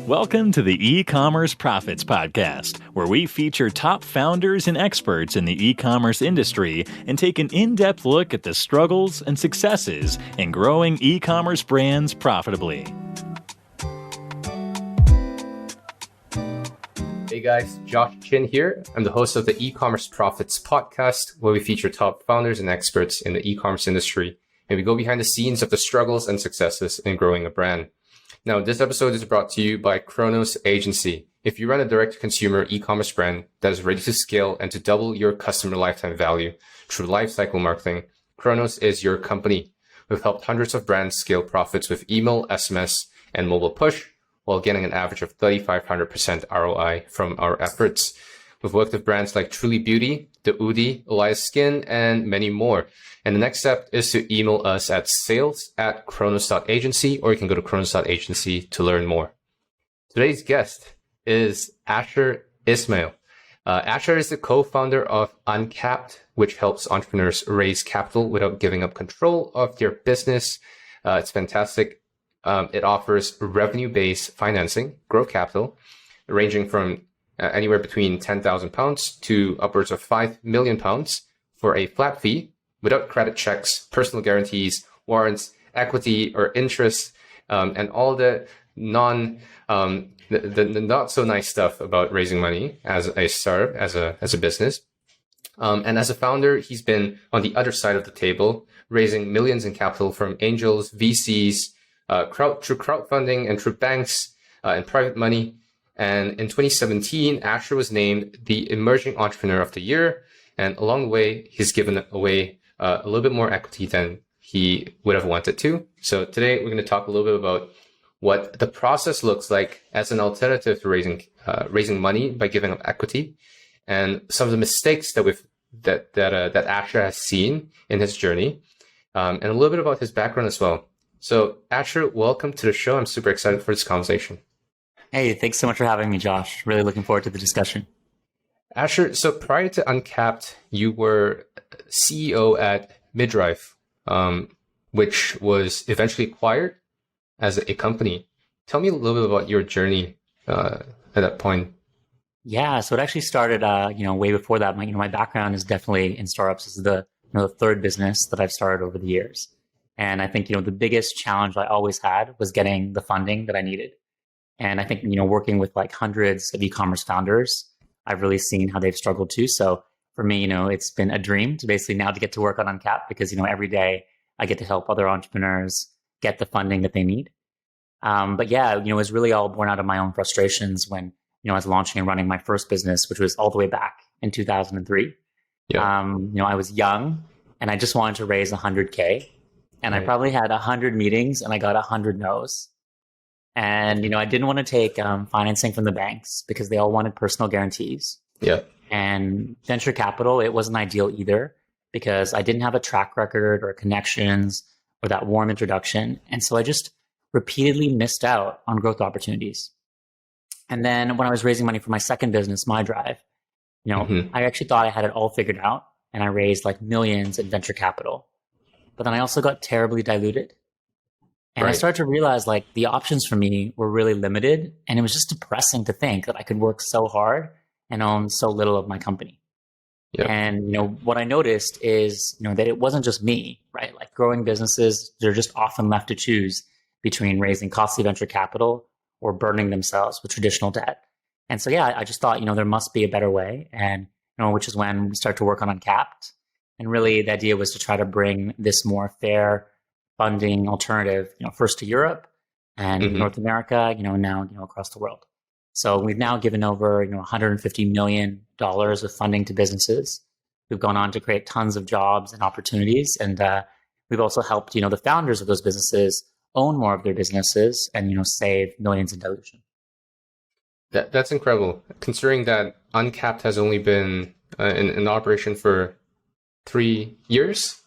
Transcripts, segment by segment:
Welcome to the E-commerce Profits Podcast, where we feature top founders and experts in the e-commerce industry and take an in-depth look at the struggles and successes in growing e-commerce brands profitably. Hey guys, Josh Chin here. I'm the host of the E-commerce Profits Podcast, where we feature top founders and experts in the e-commerce industry, and we go behind the scenes of the struggles and successes in growing a brand. Now, this episode is brought to you by Chronos.agency. If you run a direct-to-consumer e-commerce brand that is ready to scale and to double your customer lifetime value through lifecycle marketing, Chronos is your company. We've helped hundreds of brands scale profits with email, SMS, and mobile push, while getting an average of 3,500% ROI from our efforts. We've worked with brands like Truly Beauty, The Udi, Elias Skin, and many more. And the next step is to email us at sales@chronos.agency, or you can go to chronos.agency to learn more. Today's guest is Asher Ismail. Asher is the co-founder of Uncapped, which helps entrepreneurs raise capital without giving up control of their business. It's fantastic. It offers revenue-based financing, growth capital, ranging from anywhere between £10,000 to upwards of £5 million for a flat fee, without credit checks, personal guarantees, warrants, equity or interest, and all the the not so nice stuff about raising money as a startup, as a business. And as a founder, he's been on the other side of the table, raising millions in capital from angels, VCs, through crowdfunding and through banks and private money. And in 2017, Asher was named the Emerging Entrepreneur of the Year. And along the way, he's given away a little bit more equity than he would have wanted to. So today we're going to talk a little bit about what the process looks like as an alternative to raising money by giving up equity, and some of the mistakes that Asher has seen in his journey, and a little bit about his background as well. So Asher, welcome to the show. I'm super excited for this conversation. Hey, thanks so much for having me, Josh. Really looking forward to the discussion. Asher, so prior to Uncapped, you were CEO at Midrive, which was eventually acquired as a company. Tell me a little bit about your journey at that point. Yeah, so it actually started, way before that. My background is definitely in startups. This is the third business that I've started over the years, and I think the biggest challenge I always had was getting the funding that I needed. And I think working with like hundreds of e-commerce founders, I've really seen how they've struggled too. So for me, it's been a dream to basically now to get to work on Uncapped, because every day I get to help other entrepreneurs get the funding that they need. But yeah, it was really all born out of my own frustrations when I was launching and running my first business, which was all the way back in 2003. Yeah. I was young and I just wanted to raise 100K, and right. I probably had 100 meetings and I got 100 no's. And, I didn't want to take financing from the banks because they all wanted personal guarantees. Yeah. And venture capital, it wasn't ideal either, because I didn't have a track record or connections or that warm introduction. And so I just repeatedly missed out on growth opportunities. And then when I was raising money for my second business, MyDrive, I actually thought I had it all figured out, and I raised like millions in venture capital. But then I also got terribly diluted. And right. I started to realize like the options for me were really limited, and it was just depressing to think that I could work so hard and own so little of my company. Yep. And, what I noticed is, that it wasn't just me, right? Like growing businesses, they're just often left to choose between raising costly venture capital or burdening themselves with traditional debt. And so, yeah, I just thought, there must be a better way. And, which is when we started to work on Uncapped. And really the idea was to try to bring this more fair funding alternative, first to Europe and North America, now, across the world. So we've now given over, $150 million of funding to businesses. We've gone on to create tons of jobs and opportunities. And we've also helped, the founders of those businesses own more of their businesses and, save millions in dilution. That's incredible, considering that Uncapped has only been in operation for 3 years.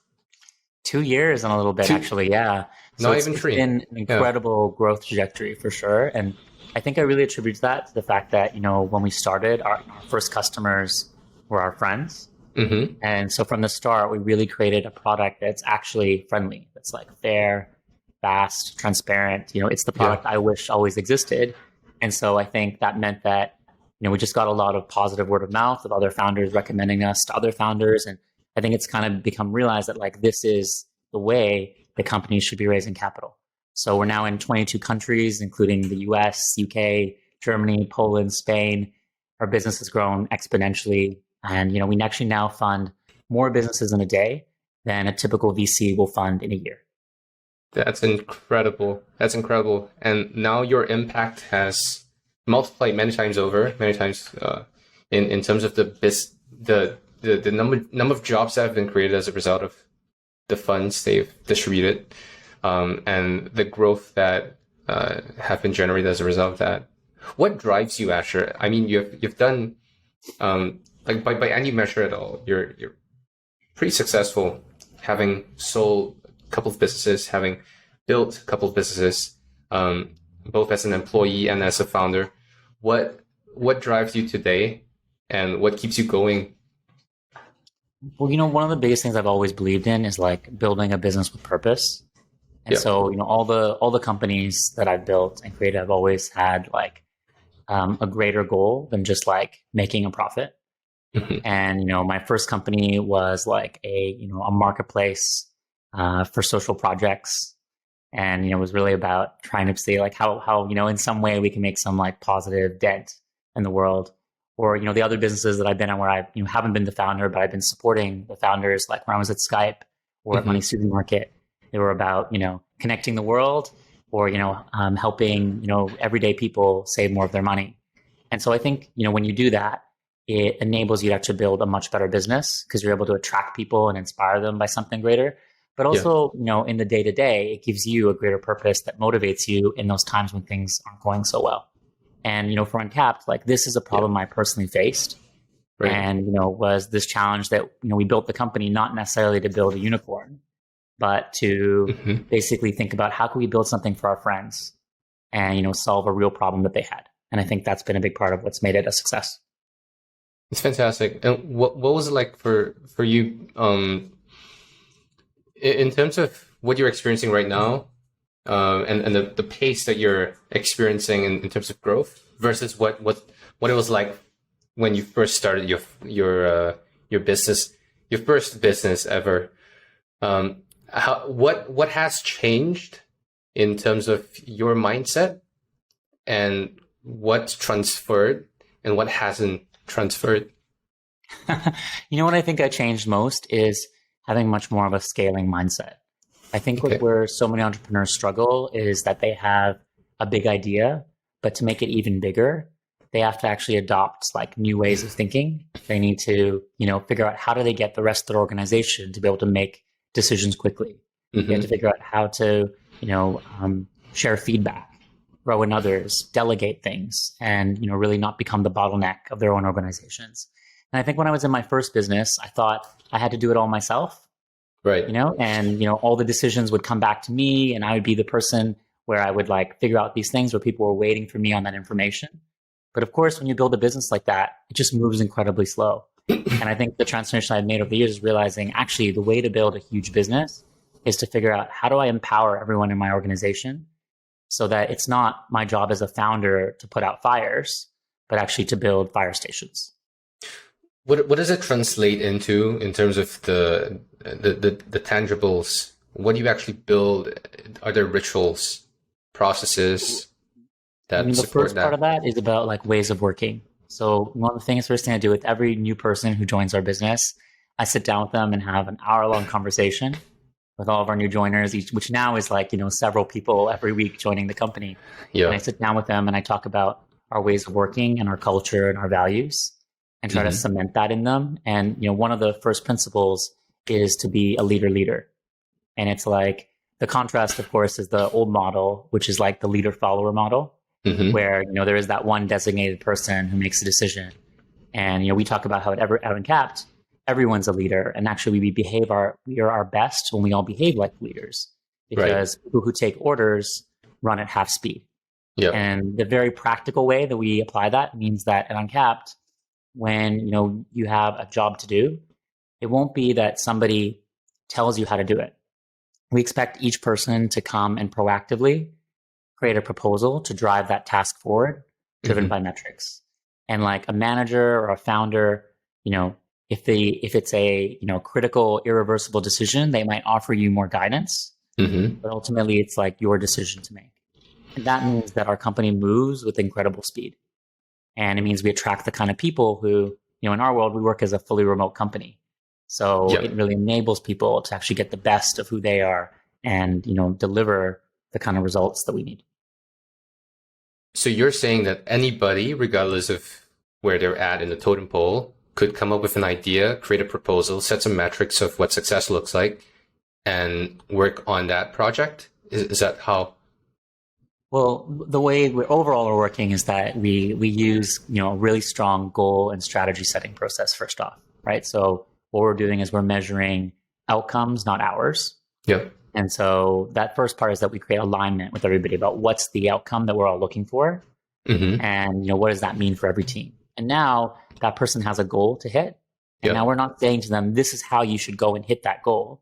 2 years and a little bit, actually, yeah. So Not even 3. It's been an incredible growth trajectory for sure. And I think I really attribute that to the fact that, when we started, our first customers were our friends. And so from the start, we really created a product that's actually friendly, that's like fair, fast, transparent. It's the product I wish always existed. And so I think that meant that, we just got a lot of positive word of mouth of other founders recommending us to other founders. And I think it's kind of become realized that like this is the way the companies should be raising capital. So we're now in 22 countries, including the US, UK, Germany, Poland, Spain. Our business has grown exponentially. And, we actually now fund more businesses in a day than a typical VC will fund in a year. That's incredible. That's incredible. And now your impact has multiplied many times over, in terms of the number of jobs that have been created as a result of the funds they've distributed, and the growth that have been generated as a result of that. What drives you, Asher? I mean, you've done like by any measure at all, you're pretty successful, having sold a couple of businesses, having built a couple of businesses, both as an employee and as a founder. What drives you today, and what keeps you going? Well, one of the biggest things I've always believed in is like building a business with purpose. And so, all the companies that I've built and created have always had like a greater goal than just like making a profit. Mm-hmm. And, my first company was like a marketplace for social projects. And, it was really about trying to see like how, in some way we can make some like positive dent in the world. Or, the other businesses that I've been at where I haven't been the founder, but I've been supporting the founders, like when I was at Skype or at Money Supermarket. They were about, connecting the world or, helping, everyday people save more of their money. And so I think, when you do that, it enables you to actually build a much better business because you're able to attract people and inspire them by something greater. But also, in the day-to-day, it gives you a greater purpose that motivates you in those times when things aren't going so well. And, for Uncapped, like this is a problem I personally faced. Right. And, was this challenge that, we built the company not necessarily to build a unicorn, but to basically think about how can we build something for our friends and, solve a real problem that they had. And I think that's been a big part of what's made it a success. It's fantastic. And what was it like for you, in terms of what you're experiencing right now, and the pace that you're experiencing in terms of growth versus what it was like when you first started your business, your first business ever? What has changed in terms of your mindset, and what's transferred and what hasn't transferred? What I think I changed most is having much more of a scaling mindset. I think where so many entrepreneurs struggle is that they have a big idea, but to make it even bigger, they have to actually adopt like new ways of thinking. They need to, figure out how do they get the rest of their organization to be able to make decisions quickly. You have to figure out how to, share feedback, grow in others, delegate things, and, really not become the bottleneck of their own organizations. And I think when I was in my first business, I thought I had to do it all myself. Right. And, all the decisions would come back to me and I would be the person where I would like figure out these things where people were waiting for me on that information. But of course, when you build a business like that, it just moves incredibly slow. And I think the transformation I've made over the years is realizing actually the way to build a huge business is to figure out how do I empower everyone in my organization so that it's not my job as a founder to put out fires, but actually to build fire stations. What does it translate into in terms of the tangibles? What do you actually build? Are there rituals, processes that the support first part of that is about like ways of working. So one of the things, first thing I do with every new person who joins our business, I sit down with them and have an hour-long conversation with all of our new joiners, which now is like, several people every week joining the company. Yeah. And I sit down with them and I talk about our ways of working and our culture and our values and try to cement that in them. And, one of the first principles is to be a leader. And it's like the contrast, of course, is the old model, which is like the leader-follower model, where, there is that one designated person who makes a decision. And, we talk about how at Uncapped, everyone's a leader. And actually we are our best when we all behave like leaders, because people who take orders run at half speed. Yeah. And the very practical way that we apply that means that at Uncapped, when, you have a job to do, it won't be that somebody tells you how to do it. We expect each person to come and proactively create a proposal to drive that task forward driven by metrics. And like a manager or a founder, if it's a, critical, irreversible decision, they might offer you more guidance, but ultimately it's like your decision to make. And that means that our company moves with incredible speed. And it means we attract the kind of people who, in our world, we work as a fully remote company. So it really enables people to actually get the best of who they are and, deliver the kind of results that we need. So you're saying that anybody, regardless of where they're at in the totem pole, could come up with an idea, create a proposal, set some metrics of what success looks like, and work on that project? Is that how? Well, the way we're overall working is that we use, a really strong goal and strategy setting process first off, right? So what we're doing is we're measuring outcomes, not hours. Yeah. And so that first part is that we create alignment with everybody about what's the outcome that we're all looking for. And, what does that mean for every team? And now that person has a goal to hit. And now we're not saying to them, this is how you should go and hit that goal.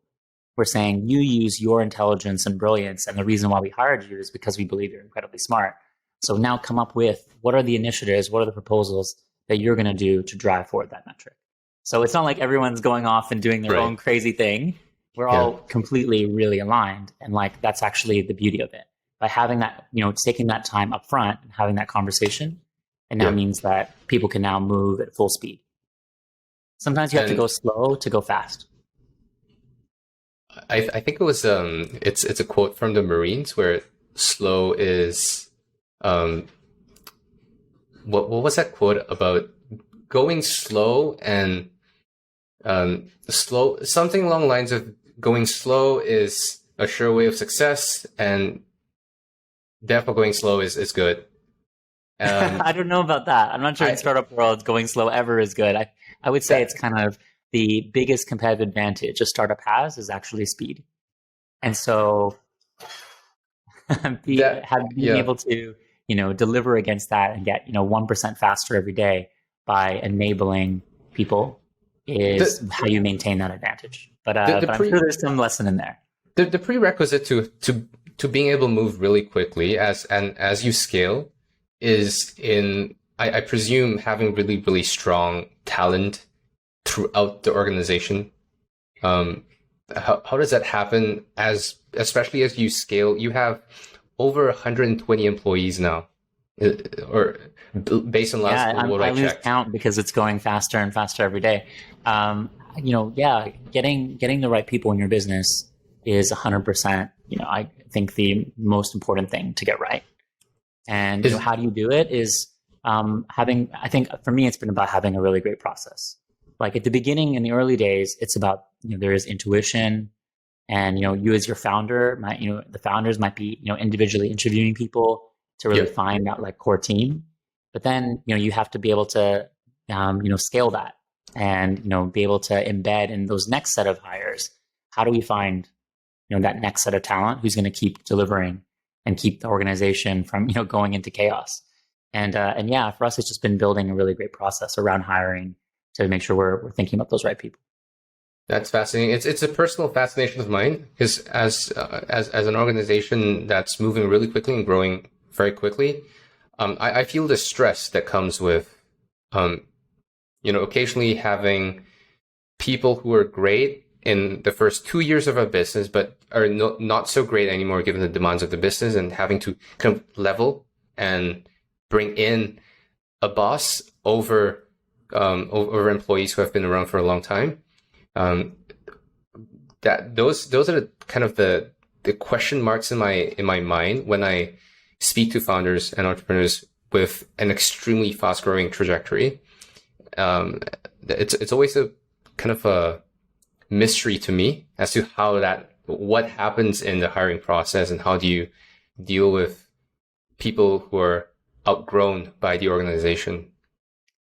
We're saying you use your intelligence and brilliance. And the reason why we hired you is because we believe you're incredibly smart. So now come up with what are the initiatives, what are the proposals that you're going to do to drive forward that metric. So it's not like everyone's going off and doing their own crazy thing. We're all completely really aligned. And like, that's actually the beauty of it. By having that, taking that time up front and having that conversation, it now means that people can now move at full speed. Sometimes you have to go slow to go fast. I think it was it's a quote from the Marines where slow is what was that quote about going slow and slow, something along the lines of going slow is a sure way of success and therefore going slow is good. I don't know about that. I'm not sure in startup world going slow ever is good. I would say it's kind of the biggest competitive advantage a startup has is actually speed. And so being able to, deliver against that and get, 1% faster every day by enabling people is how you maintain that advantage. But I'm sure there's some lesson in there. The prerequisite to being able to move really quickly as you scale is in, I presume, having really, really strong talent throughout the organization. How does that happen especially as you scale? You have over 120 employees now, or based on last what I lose checked. Count because it's going faster and faster every day. Getting the right people in your business is 100%, I think the most important thing to get right. And how do you do it is I think for me, it's been about having a really great process. Like at the beginning, in the early days, it's about, there is intuition and, you as your founder the founders might be, individually interviewing people to really find that like core team. But then, you have to be able to, scale that and, be able to embed in those next set of hires. How do we find, that next set of talent who's going to keep delivering and keep the organization from, going into chaos? And for us, it's just been building a really great process around hiring to make sure we're thinking about those right people. That's fascinating. It's a personal fascination of mine because as an organization that's moving really quickly and growing very quickly, I feel the stress that comes with, occasionally having people who are great in the first 2 years of a business, but are not so great anymore given the demands of the business, and having to kind of level and bring in a boss over employees who have been around for a long time. That those are the kind of the question marks in my mind when I speak to founders and entrepreneurs with an extremely fast growing trajectory. It's always a kind of a mystery to me as to what happens in the hiring process and how do you deal with people who are outgrown by the organization.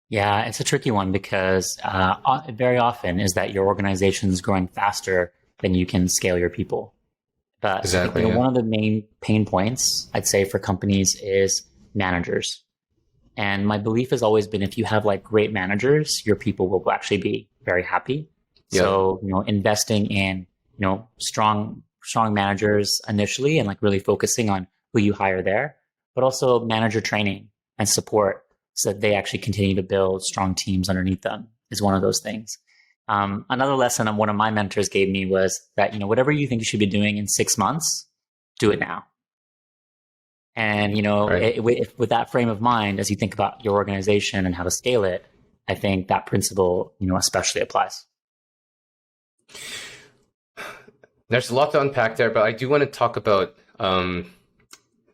Yeah, it's a tricky one because very often is that your organization is growing faster than you can scale your people. But exactly, one of the main pain points I'd say for companies is managers. And my belief has always been if you have like great managers, your people will actually be very happy. Yeah. So, investing in, strong managers initially and like really focusing on who you hire there, but also manager training and support so that they actually continue to build strong teams underneath them is one of those things. Another lesson one of my mentors gave me was that, whatever you think you should be doing in 6 months, do it now. And, Right. with that frame of mind, as you think about your organization and how to scale it, I think that principle, especially applies. There's a lot to unpack there, but I do want to talk about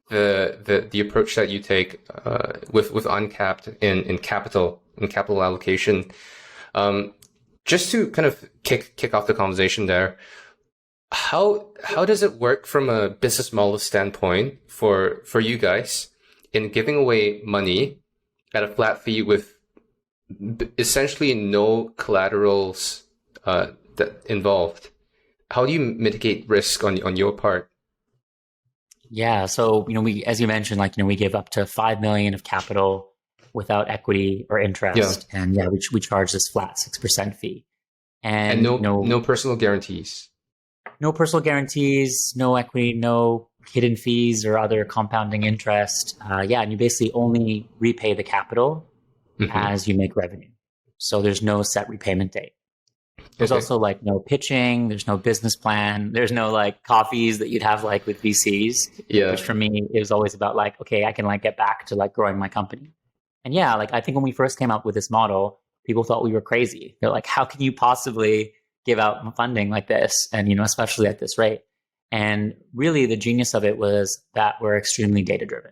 the approach that you take with Uncapped in capital allocation. Just to kind of kick off the conversation there, how does it work from a business model standpoint for you guys in giving away money at a flat fee with essentially no collaterals that involved? How do you mitigate risk on your part? Yeah. So, we, as you mentioned, we give up to 5 million of capital without equity or interest. Yeah. And we charge this flat 6% fee. And no personal guarantees. No personal guarantees, no equity, no hidden fees or other compounding interest. And you basically only repay the capital as you make revenue. So there's no set repayment date. There's also no pitching. There's no business plan. There's no coffees that you'd have with VCs. Yeah. Which for me, it was always about okay, I can get back to growing my company. And I think when we first came up with this model, people thought we were crazy. They're like, how can you possibly give out funding like this? And, especially at this rate. And really the genius of it was that we're extremely data driven.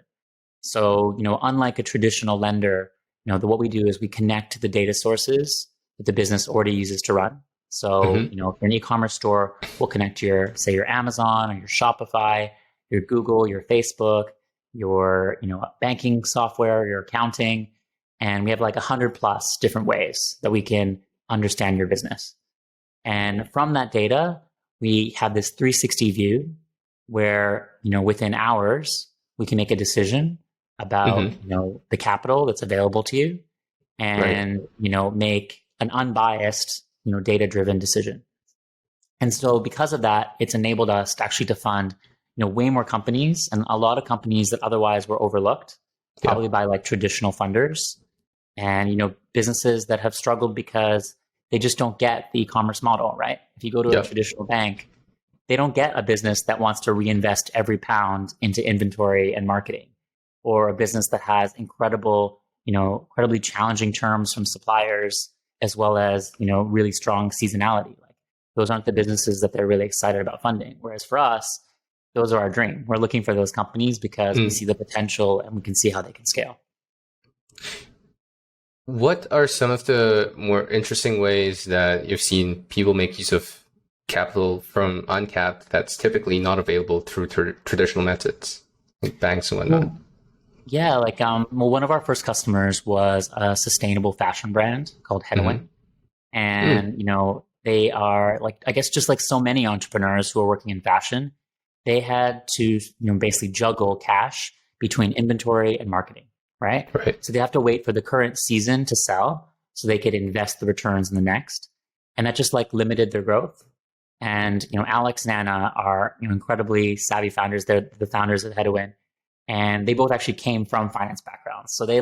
So, unlike a traditional lender, what we do is we connect to the data sources that the business already uses to run. So, if you're an e-commerce store, we'll connect to your Amazon or your Shopify, your Google, your Facebook, your, banking software, your accounting. And we have 100 plus different ways that we can understand your business. And from that data, we have this 360 view where, within hours, we can make a decision about, the capital that's available to you and, make an unbiased, data-driven decision. And so because of that, it's enabled us to actually fund, way more companies and a lot of companies that otherwise were overlooked, probably by traditional funders and, businesses that have struggled because they just don't get the e-commerce model, right? If you go to a traditional bank, they don't get a business that wants to reinvest every pound into inventory and marketing, or a business that has incredibly challenging terms from suppliers, as well as, really strong seasonality. Those aren't the businesses that they're really excited about funding. Whereas for us, those are our dream. We're looking for those companies because we see the potential and we can see how they can scale. What are some of the more interesting ways that you've seen people make use of capital from Uncapped that's typically not available through traditional methods, like banks and whatnot? One of our first customers was a sustainable fashion brand called Headwind. And, they are I guess just like so many entrepreneurs who are working in fashion, they had to, basically juggle cash between inventory and marketing, right? So they have to wait for the current season to sell so they could invest the returns in the next. And that just limited their growth. And, Alex and Anna are incredibly savvy founders. They're the founders of Headwind. And they both actually came from finance backgrounds. So they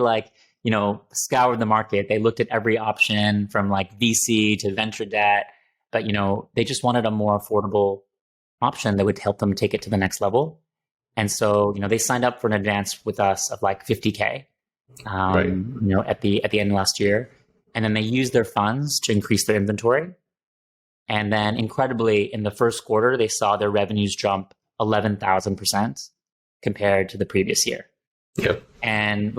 scoured the market. They looked at every option from VC to venture debt, but they just wanted a more affordable option that would help them take it to the next level. And so, they signed up for an advance with us of $50K, at the end of last year. And then they used their funds to increase their inventory. And then incredibly in the first quarter, they saw their revenues jump 11,000% compared to the previous year. And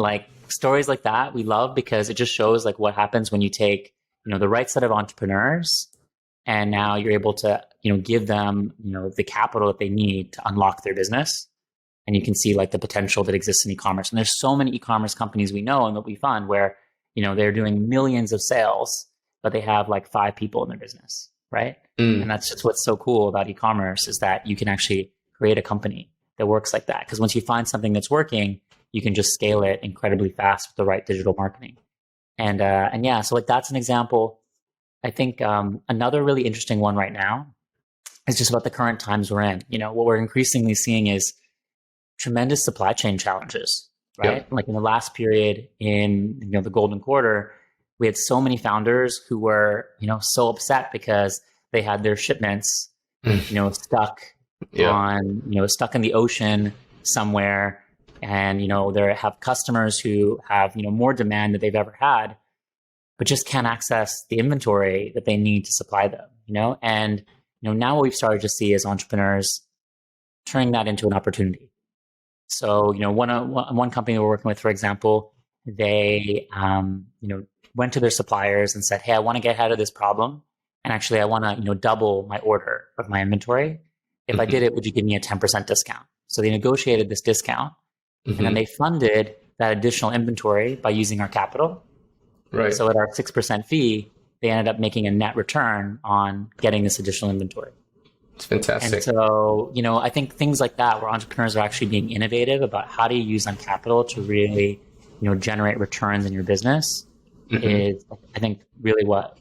stories like that we love because it just shows what happens when you take, the right set of entrepreneurs and now you're able to, give them, the capital that they need to unlock their business. And you can see the potential that exists in e-commerce. And there's so many e-commerce companies we know and that we fund where, they're doing millions of sales, but they have 5 people in their business, right? And that's just what's so cool about e-commerce is that you can actually create a company that works like that. Because once you find something that's working, you can just scale it incredibly fast with the right digital marketing. And so that's an example. I think another really interesting one right now is just about the current times we're in. What we're increasingly seeing is tremendous supply chain challenges. right? Yep. Like in the last period in, the golden quarter, we had so many founders who were, so upset because they had their shipments, stuck Yeah. stuck in the ocean somewhere. And, they have customers who have, more demand than they've ever had, but just can't access the inventory that they need to supply them, And, now what we've started to see as entrepreneurs turning that into an opportunity. So, one company we're working with, for example, they, went to their suppliers and said, hey, I want to get ahead of this problem. And actually, I want to, double my order of my inventory. If I did it, would you give me a 10% discount? So they negotiated this discount, and then they funded that additional inventory by using our capital. Right. So at our 6% fee, they ended up making a net return on getting this additional inventory. It's fantastic. And so, I think things like that, where entrepreneurs are actually being innovative about how do you use on capital to really, generate returns in your business, is, I think, really what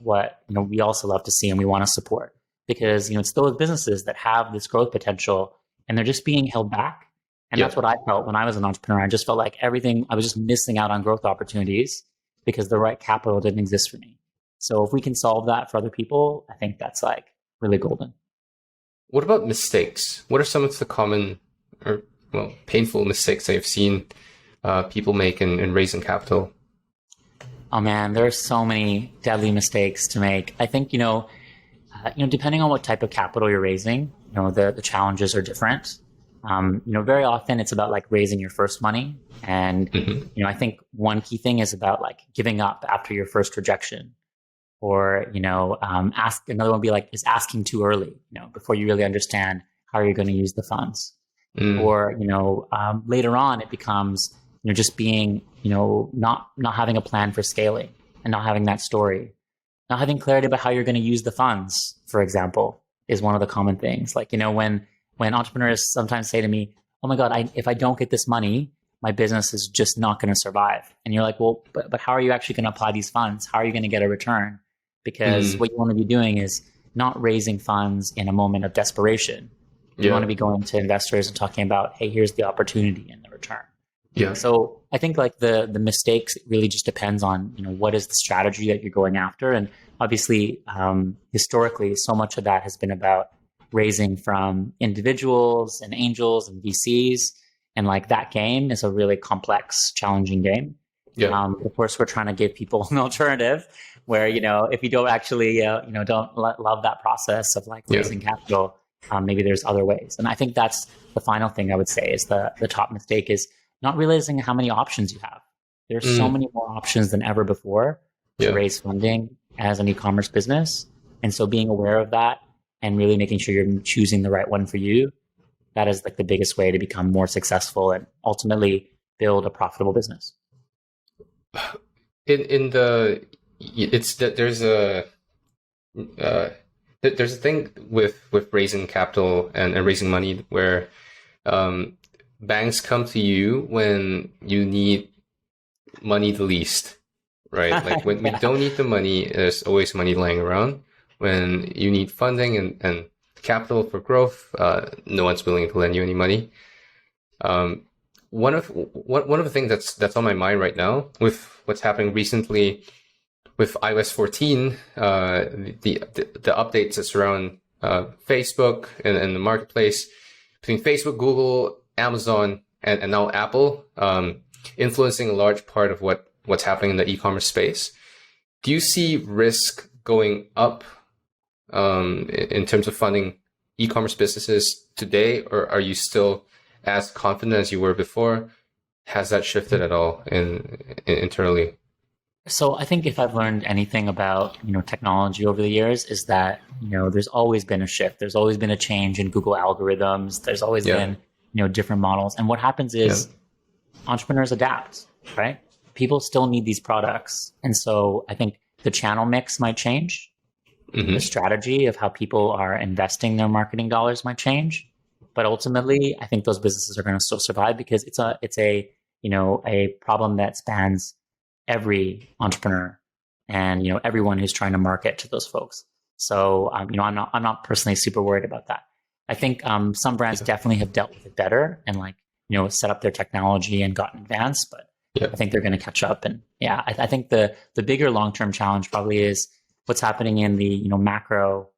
we also love to see and we want to support, because it's those businesses that have this growth potential and they're just being held back. And that's what I felt when I was an entrepreneur. I just felt like I was just missing out on growth opportunities because the right capital didn't exist for me. So if we can solve that for other people, I think that's like really golden. What about mistakes? What are some of the common or painful mistakes that you've seen people make in raising capital? Oh man, there are so many deadly mistakes to make. I think depending on what type of capital you're raising, the challenges are different. Very often it's about like raising your first money, and I think one key thing is about like giving up after your first rejection, or another one would be like is asking too early, before you really understand how you're going to use the funds, or later on it becomes just being not having a plan for scaling and not having that story, not having clarity about how you're going to use the funds, for example, is one of the common things. Like when entrepreneurs sometimes say to me, oh my God, if I don't get this money, my business is just not going to survive. And you're like, well, but how are you actually going to apply these funds? How are you going to get a return? Because what you want to be doing is not raising funds in a moment of desperation. You want to be going to investors and talking about, hey, here's the opportunity and the return. Yeah. So I think like the mistakes really just depends on, what is the strategy that you're going after. And obviously, historically, so much of that has been about raising from individuals and angels and VCs. And like that game is a really complex, challenging game. Yeah. Of course, we're trying to give people an alternative where, if you don't actually, don't love that process of like raising capital, maybe there's other ways. And I think that's the final thing I would say is the top mistake is not realizing how many options you have. There's so many more options than ever before to raise funding as an e-commerce business. And so being aware of that and really making sure you're choosing the right one for you, that is like the biggest way to become more successful and ultimately build a profitable business. There's a thing with raising capital and raising money where banks come to you when you need money the least, right? Like when we don't need the money, there's always money lying around. When you need funding and capital for growth, no one's willing to lend you any money. One of the things that's on my mind right now with what's happening recently with iOS 14, the updates that surround Facebook and the marketplace between Facebook, Google, Amazon, and now Apple, influencing a large part of what's happening in the e-commerce space. Do you see risk going up in terms of funding e-commerce businesses today, or are you still as confident as you were before? Has that shifted at all internally? So I think if I've learned anything about, technology over the years is that, there's always been a shift. There's always been a change in Google algorithms. There's always been, different models. And what happens is entrepreneurs adapt, right? People still need these products. And so I think the channel mix might change. The strategy of how people are investing their marketing dollars might change. But ultimately, I think those businesses are going to still survive because it's a problem that spans every entrepreneur and, everyone who's trying to market to those folks. So, I'm not personally super worried about that. I think some brands definitely have dealt with it better and like set up their technology and gotten advanced, but Yeah. I think they're going to catch up. And yeah, I think the bigger long-term challenge probably is what's happening in the, macro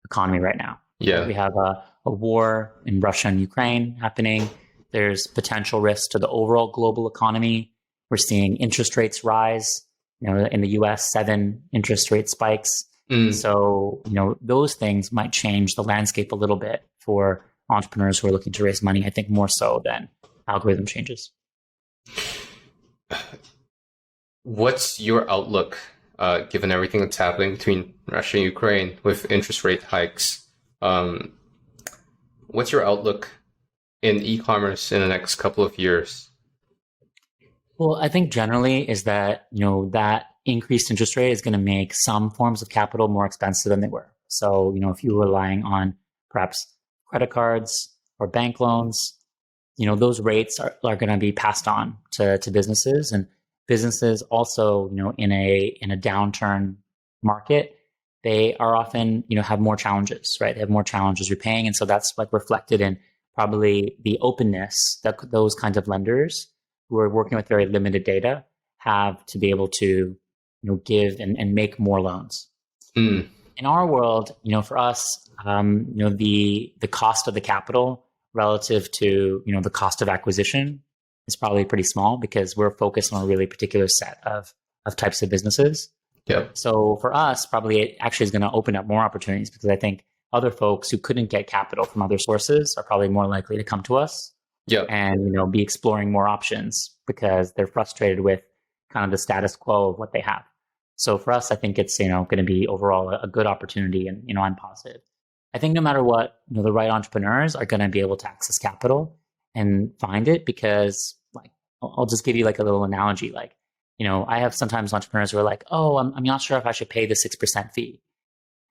economy right now. Yeah. We have a war in Russia and Ukraine happening. There's potential risks to the overall global economy. We're seeing interest rates rise. In the US, 7 interest rate spikes. So, those things might change the landscape a little bit for entrepreneurs who are looking to raise money, I think more so than algorithm changes. What's your outlook, given everything that's happening between Russia and Ukraine with interest rate hikes? What's your outlook in e-commerce in the next couple of years? Well, I think generally is that, that increased interest rate is going to make some forms of capital more expensive than they were. So, if you're relying on perhaps credit cards or bank loans, those rates are going to be passed on to businesses, and businesses also, in a downturn market, they are often, have more challenges, right? They have more challenges repaying. And so that's like reflected in probably the openness that those kinds of lenders who are working with very limited data have to be able to, give and make more loans. In our world, for us, the cost of the capital relative to, the cost of acquisition is probably pretty small because we're focused on a really particular set of types of businesses. Yeah. So for us, probably it actually is going to open up more opportunities because I think other folks who couldn't get capital from other sources are probably more likely to come to us. Yeah. And, be exploring more options because they're frustrated with kind of the status quo of what they have. So for us, I think it's, going to be overall a good opportunity, and, I'm positive. I think no matter what, the right entrepreneurs are going to be able to access capital and find it because, like, I'll just give you like a little analogy. Like, I have sometimes entrepreneurs who are like, oh, I'm not sure if I should pay the 6% fee.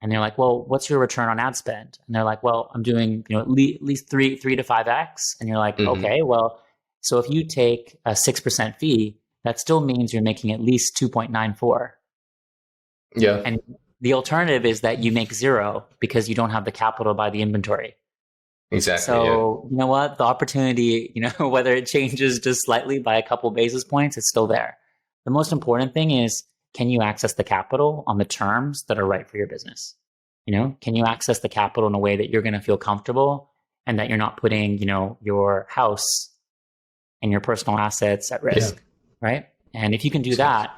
And they're like, well, what's your return on ad spend? And they're like, well, I'm doing, at least 3 to 5x. And you're like, okay, well, so if you take a 6% fee, that still means you're making at least 2.94. Yeah. And the alternative is that you make 0 because you don't have the capital to buy the inventory. Exactly. So you know what? The opportunity, whether it changes just slightly by a couple basis points, it's still there. The most important thing is, can you access the capital on the terms that are right for your business? Can you access the capital in a way that you're going to feel comfortable and that you're not putting, your house and your personal assets at risk, right? And if you can do that,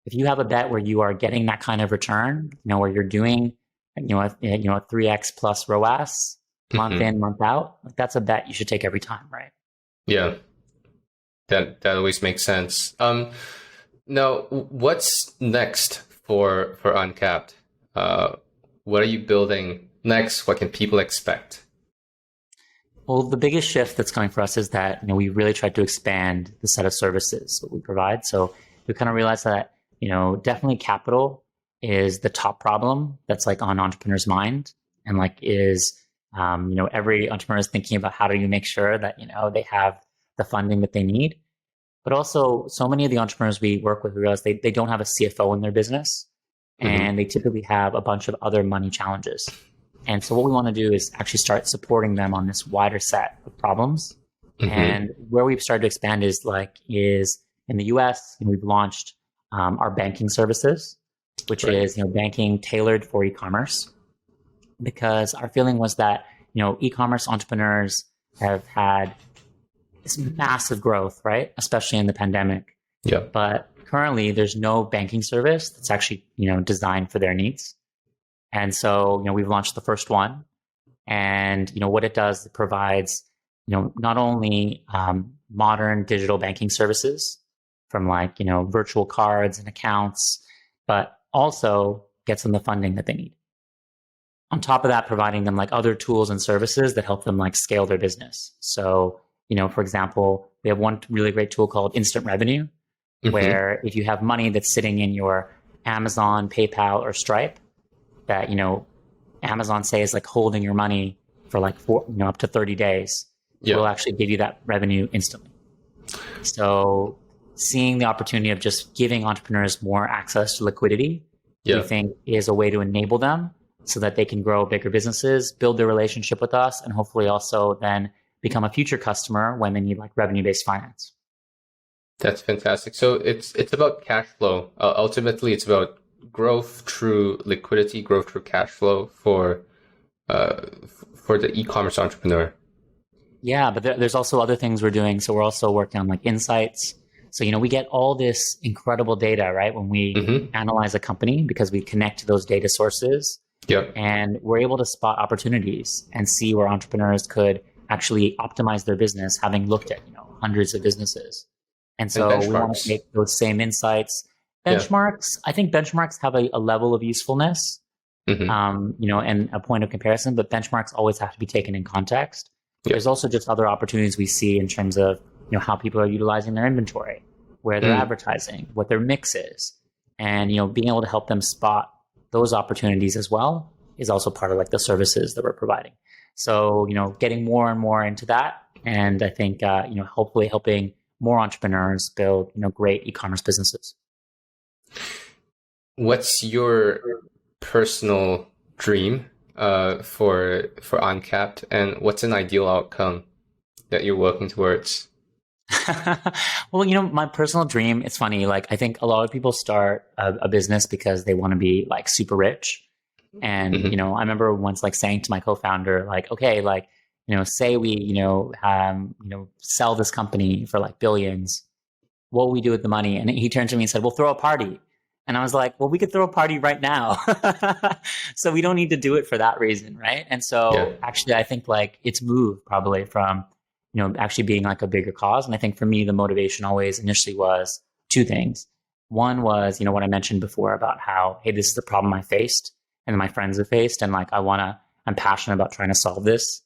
if you have a bet where you are getting that kind of return, where you're doing, a 3x plus ROAS month in, month out, like that's a bet you should take every time, right? Yeah, that always makes sense. Now, what's next for Uncapped? What are you building next? What can people expect? Well, the biggest shift that's coming for us is that, we really tried to expand the set of services that we provide. So we kind of realized that, definitely capital is the top problem that's like on entrepreneurs' mind, and like is, every entrepreneur is thinking about how do you make sure that, they have the funding that they need. But also, so many of the entrepreneurs we work with, we realize they don't have a CFO in their business, and they typically have a bunch of other money challenges. And so what we want to do is actually start supporting them on this wider set of problems. And where we've started to expand is in the US, and we've launched our banking services, which is banking tailored for e-commerce. Because our feeling was that e-commerce entrepreneurs have had this massive growth, right? Especially in the pandemic. Yeah. But currently, there's no banking service that's actually designed for their needs. And so we've launched the first one, and what it does, it provides not only modern digital banking services from virtual cards and accounts, but also gets them the funding that they need. On top of that, providing them other tools and services that help them scale their business. So, for example, we have one really great tool called Instant Revenue, where if you have money that's sitting in your Amazon, PayPal, or Stripe, that, Amazon say is holding your money for up to 30 days, we'll actually give you that revenue instantly. So seeing the opportunity of just giving entrepreneurs more access to liquidity, we think is a way to enable them so that they can grow bigger businesses, build their relationship with us, and hopefully also then become a future customer when they need like revenue-based finance. That's fantastic. So it's about cash flow. Ultimately, it's about growth through liquidity, growth through cash flow for the e-commerce entrepreneur. Yeah, but there's also other things we're doing. So we're also working on like insights. So, we get all this incredible data, right? When we analyze a company, because we connect to those data sources. Yep. And we're able to spot opportunities and see where entrepreneurs could actually optimize their business, having looked at, hundreds of buses. And so we want to take those same insights. Benchmarks, I think benchmarks have a level of usefulness, and a point of comparison, but benchmarks always have to be taken in context. Yep. There's also just other opportunities we see in terms of, how people are utilizing their inventory, where they're advertising, what their mix is. And, being able to help them spot those opportunities as well is also part of like the services that we're providing. So, getting more and more into that. And I think, hopefully helping more entrepreneurs build, great e-commerce businesses. What's your personal dream for Uncapped, and what's an ideal outcome that you're working towards? Well, my personal dream, it's funny, like I think a lot of people start a business because they want to be like super rich. And, I remember once like saying to my co-founder, like, okay, like, say we, sell this company for like billions, what will we do with the money? And he turned to me and said, we'll throw a party. And I was like, well, we could throw a party right now. So we don't need to do it for that reason. Right. And so actually, I think like it's moved probably from, actually being like a bigger cause. And I think for me, the motivation always initially was two things. One was, what I mentioned before about how, hey, this is the problem I faced and my friends have faced. And like, I'm passionate about trying to solve this.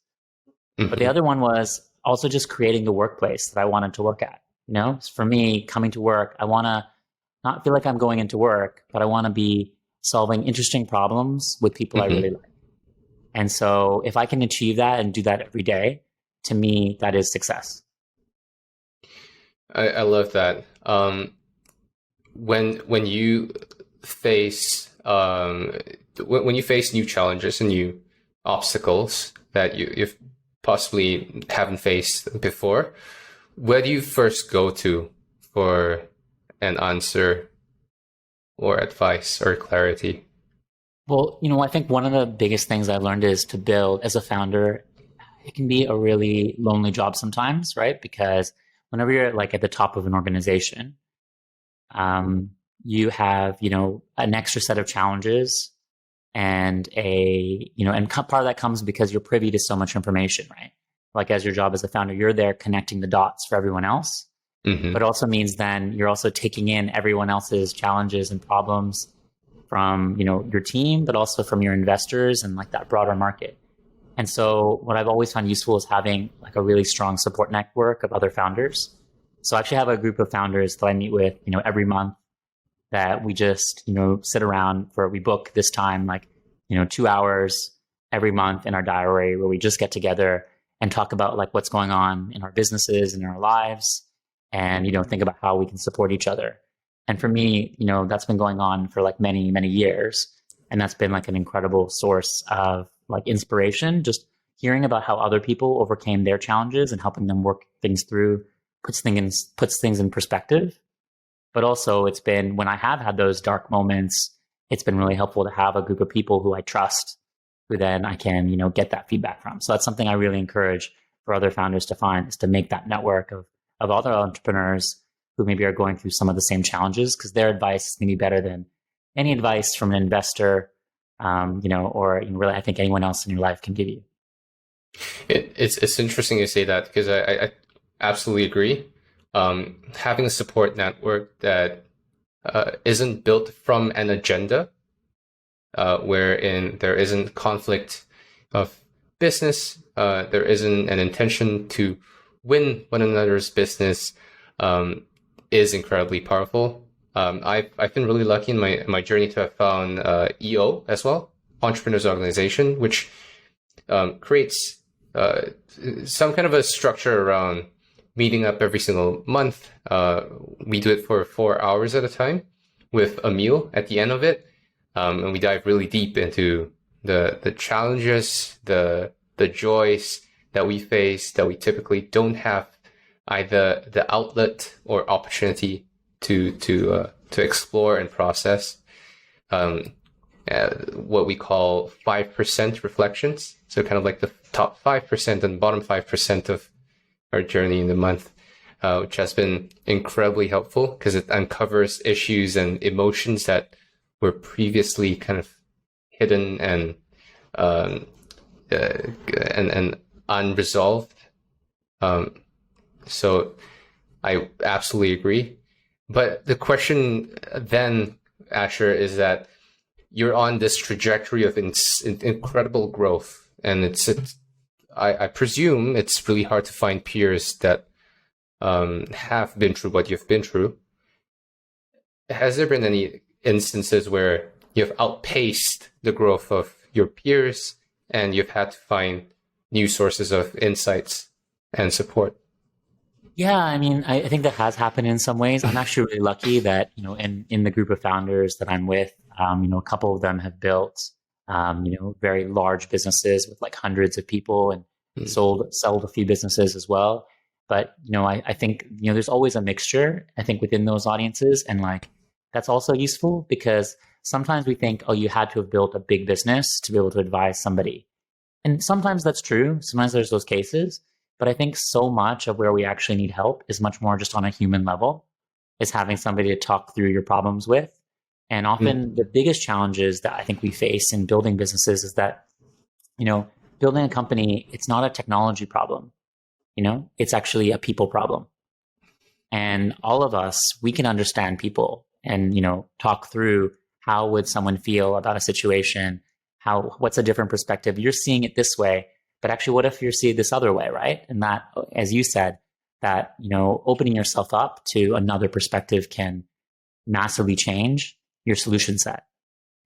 But the other one was also just creating the workplace that I wanted to work at. For me, coming to work, I want to not feel like I'm going into work, but I want to be solving interesting problems with people I really like. And so if I can achieve that and do that every day, to me, that is success. I love that. When you face new challenges and new obstacles that you've possibly haven't faced before, where do you first go to for an answer or advice or clarity? Well, I think one of the biggest things I learned is to build as a founder. It can be a really lonely job sometimes, right? Because whenever you're like at the top of an organization, you have, an extra set of challenges and and part of that comes because you're privy to so much information, right? Like as your job as a founder, you're there connecting the dots for everyone else. But also means then you're also taking in everyone else's challenges and problems from, your team, but also from your investors and like that broader market. And so what I've always found useful is having like a really strong support network of other founders. So I actually have a group of founders that I meet with, every month that we just, sit around we book this time, like, 2 hours every month in our diary where we just get together and talk about like what's going on in our businesses and in our lives and, think about how we can support each other. And for me, that's been going on for like many, many years. And that's been like an incredible source of like inspiration, just hearing about how other people overcame their challenges and helping them work things through, puts things in perspective. But also it's been, when I have had those dark moments, it's been really helpful to have a group of people who I trust, who then I can, get that feedback from. So that's something I really encourage for other founders to find, is to make that network of other entrepreneurs who maybe are going through some of the same challenges, because their advice is maybe better than any advice from an investor, or really, I think anyone else in your life can give you. It's interesting you say that, because I absolutely agree. Having a support network that isn't built from an agenda, wherein there isn't conflict of business, there isn't an intention to win one another's business, is incredibly powerful. I've been really lucky in my journey to have found EO as well, Entrepreneurs Organization, which creates some kind of a structure around meeting up every single month. We do it for 4 hours at a time with a meal at the end of it, and we dive really deep into the challenges, the joys, that we face that we typically don't have either the outlet or opportunity to explore and process. What we call 5% reflections. So kind of like the top 5% and bottom 5% of our journey in the month, which has been incredibly helpful because it uncovers issues and emotions that were previously kind of hidden and unresolved. So I absolutely agree. But the question then, Asher, is that you're on this trajectory of incredible growth, and I presume it's really hard to find peers that have been through what you've been through. Has there been any instances where you've outpaced the growth of your peers and you've had to find new sources of insights and support? Yeah, I mean, I think that has happened in some ways. I'm actually really lucky that, in the group of founders that I'm with, a couple of them have built, very large businesses with like hundreds of people and sold a few businesses as well. But, I think, there's always a mixture, I think, within those audiences. And like, that's also useful because sometimes we think, oh, you had to have built a big business to be able to advise somebody. And sometimes that's true. Sometimes there's those cases. But I think so much of where we actually need help is much more just on a human level, is having somebody to talk through your problems with. And often the biggest challenges that I think we face in building businesses is that, building a company, it's not a technology problem. It's actually a people problem. And all of us, we can understand people and, talk through how would someone feel about a situation, what's a different perspective. You're seeing it this way. But actually, what if you see it this other way, right? And that, as you said, that, opening yourself up to another perspective can massively change your solution set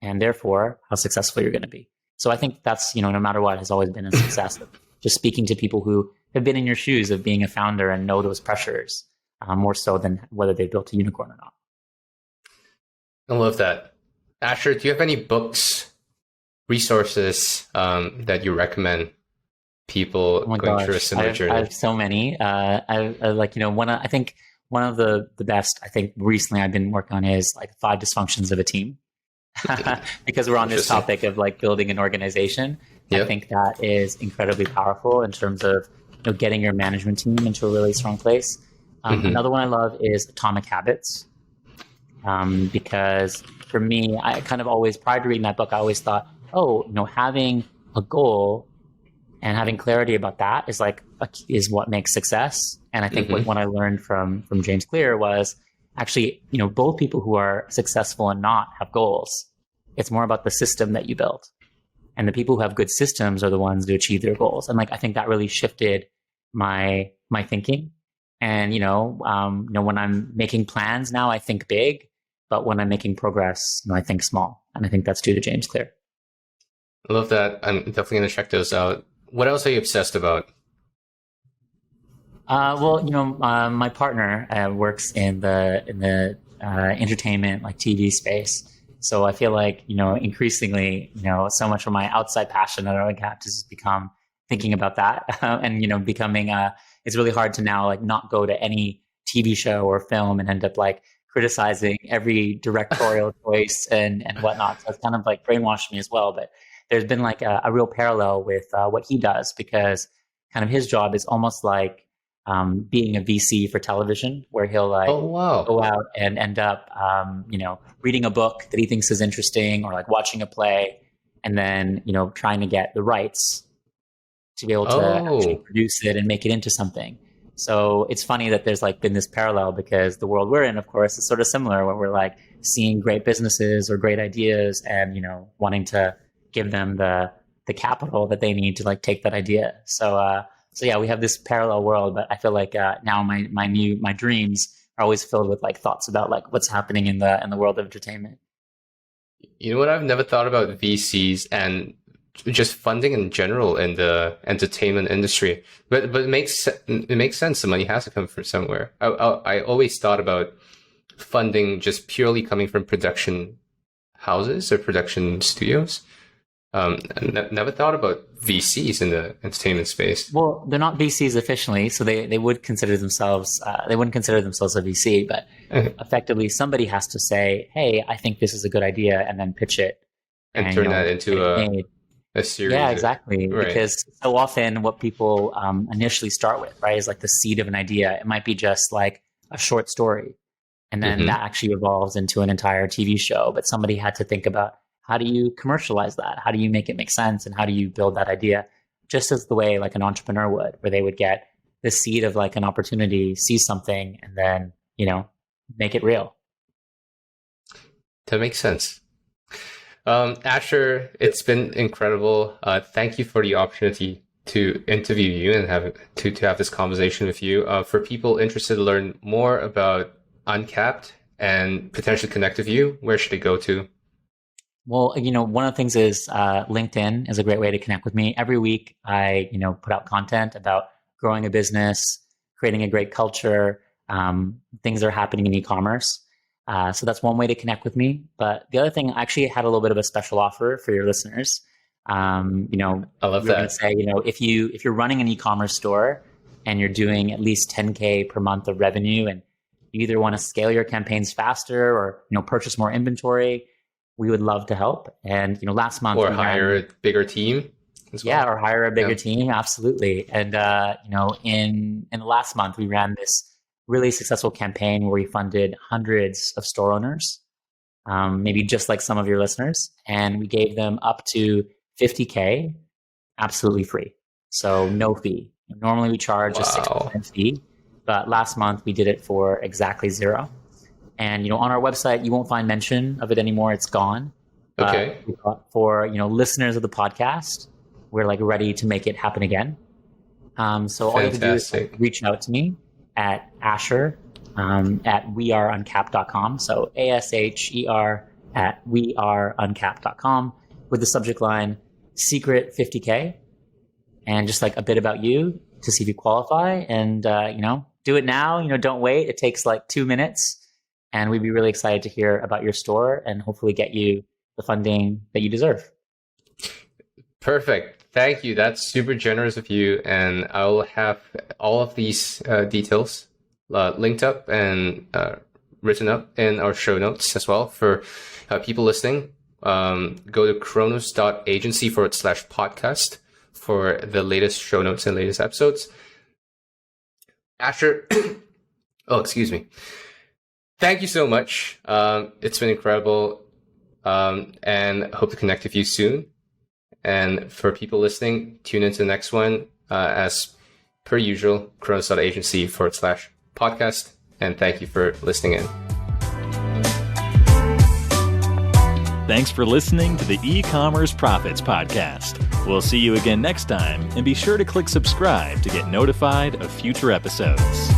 and therefore how successful you're going to be. So I think that's, no matter what, has always been a success of just speaking to people who have been in your shoes of being a founder and know those pressures more so than whether they built a unicorn or not. I love that. Asher, do you have any books, resources that you recommend people going through a similar journey? I have so many. I think one of the best, I think recently I've been working on is like 5 dysfunctions of a team. Because we're on this topic of like building an organization. Yep. I think that is incredibly powerful in terms of getting your management team into a really strong place. Another one I love is Atomic Habits. Because for me, I kind of always, prior to reading that book, I always thought, having a goal and having clarity about that is what makes success. And I think what I learned from James Clear was actually, both people who are successful and not have goals. It's more about the system that you built. And the people who have good systems are the ones to achieve their goals. And I think that really shifted my thinking. And, when I'm making plans now, I think big, but when I'm making progress, I think small. And I think that's due to James Clear. I love that. I'm definitely going to check those out. What else are you obsessed about? My partner works in the entertainment, like TV space. So I feel like, increasingly, so much of my outside passion at Uncapped has become thinking about that and, becoming it's really hard to now not go to any TV show or film and end up criticizing every directorial choice and whatnot. So it's kind of brainwashed me as well. But there's been a real parallel with what he does, because kind of his job is almost like being a VC for television, where he'll go out and end up, reading a book that he thinks is interesting, or watching a play, and then, trying to get the rights to be able to actually produce it and make it into something. So it's funny that there's been this parallel, because the world we're in, of course, is sort of similar, where we're seeing great businesses or great ideas and, wanting to give them the capital that they need to take that idea. So yeah, we have this parallel world, but I feel now my dreams are always filled with thoughts about what's happening in the world of entertainment. You know what? I've never thought about VCs and just funding in general in the entertainment industry, but it makes sense. The money has to come from somewhere. I always thought about funding just purely coming from production houses or production studios. Never thought about VCs in the entertainment space. Well, they're not VCs officially, so they would consider themselves they wouldn't consider themselves a VC, but effectively somebody has to say, "Hey, I think this is a good idea," and then pitch it and turn that into a series. Yeah, exactly. Right. Because so often what people initially start with, right, is like the seed of an idea. It might be just like a short story, and then that actually evolves into an entire TV show. But somebody had to think about, how do you commercialize that? How do you make it make sense? And how do you build that idea? Just as the way like an entrepreneur would, where they would get the seed of like an opportunity, see something, and then, make it real. That makes sense. Asher, it's been incredible. Thank you for the opportunity to interview you and have this conversation with you. For people interested to learn more about Uncapped and potentially connect with you, where should they go to? Well, one of the things is LinkedIn is a great way to connect with me. Every week, I, put out content about growing a business, creating a great culture, things that are happening in e-commerce. So that's one way to connect with me. But the other thing, I actually had a little bit of a special offer for your listeners. I love that. Say, if you're running an e-commerce store and you're doing at least 10K per month of revenue, and you either want to scale your campaigns faster or purchase more inventory, we would love to help. And last month, or hire a bigger team as well. Yeah, or hire a bigger team, absolutely. And in the last month, we ran this really successful campaign where we funded hundreds of store owners, maybe just like some of your listeners, and we gave them up to 50K absolutely free. So no fee. Normally we charge a 6% fee, but last month we did it for exactly $0. And on our website, you won't find mention of it anymore. It's gone. Okay. For listeners of the podcast, we're like ready to make it happen again. So all you have to do is reach out to me at Asher at weareuncapped.com. So ASHER at weareuncapped.com with the subject line secret 50K, and just like a bit about you to see if you qualify. And do it now. Don't wait. It takes like 2 minutes. And we'd be really excited to hear about your store and hopefully get you the funding that you deserve. Perfect. Thank you. That's super generous of you. And I'll have all of these details linked up and written up in our show notes as well for people listening. Go to chronos.agency /podcast for the latest show notes and latest episodes. Asher, excuse me. Thank you so much. It's been incredible, and hope to connect with you soon. And for people listening, tune into the next one. As per usual, chronos.agency /podcast. And thank you for listening in. Thanks for listening to the E-commerce Profits Podcast. We'll see you again next time, and be sure to click subscribe to get notified of future episodes.